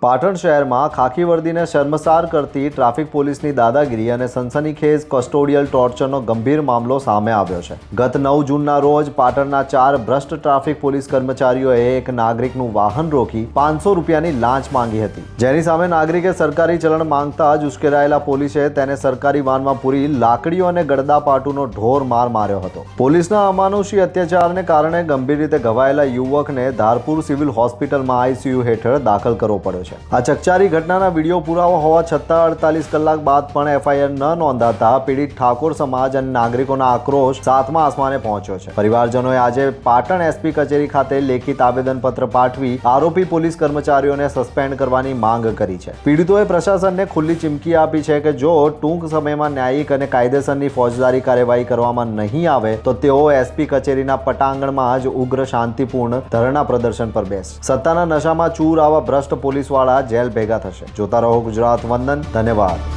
પાટણ શહેરમાં ખાકી વર્દીને શર્મસાર કરતી ટ્રાફિક પોલીસની દાદાગીરી અને સનસનીખેજ કસ્ટોડિયલ ટોર્ચરનો ગંભીર મામલો સામે આવ્યો છે। ગત 9 જૂનના રોજ પાટણના 4 ભ્રષ્ટ ટ્રાફિક પોલીસ કર્મચારીઓએ એક નાગરિકનું વાહન રોકી 500 રૂપિયાની લાંચ માંગી હતી, જેની સામે નાગરિકે સરકારી ચલણ માંગતા જ ઉશ્કેરાયેલા પોલીસે તેને સરકારી વાનમાં પૂરી લાકડીઓ અને ગડદાપાટુનો ઢોર માર માર્યો હતો। પોલીસના અમાનુષી અત્યાચારને કારણે ગંભીર રીતે ઘવાયેલા યુવકને ધારપુર સિવિલ હોસ્પિટલમાં ICU હેઠળ દાખલ કરવો પડ્યો છે। આ ચકચારી ઘટનાના વિડીયો પુરાવો હોવા છતાં 48 કલાક બાદ પણ FIR ન નોંધાતા પીડિત ઠાકોર સમાજ અને નાગરિકોના આક્રોશ 7મા આસમાને પહોંચ્યો છે। પરિવારજનોએ આજે પાટણ SP કચેરી ખાતે લેખિત આવેદનપત્ર પાઠવી આરોપી પોલીસ કર્મચારીઓને સસ્પેન્ડ કરવાની માંગ કરી છે। પીડિતોએ પ્રશાસનને ખુલ્લી ચીમકી આપી છે કે જો ટૂંક સમયમાં ન્યાયિક અને કાયદેસરની ફોજદારી કાર્યવાહી કરવામાં નહીં આવે તો તેઓ SP કચેરીના પટાંગણમાં જ ઉગ્ર શાંતિપૂર્ણ ધરણા પ્રદર્શન પર બેસશે। સત્તાના નશામાં ચૂર આવા ભ્રષ્ટ પોલીસવાળા જેલ ભેગા થશે। જોતા રહો ગુજરાત વંદન। ધન્યવાદ।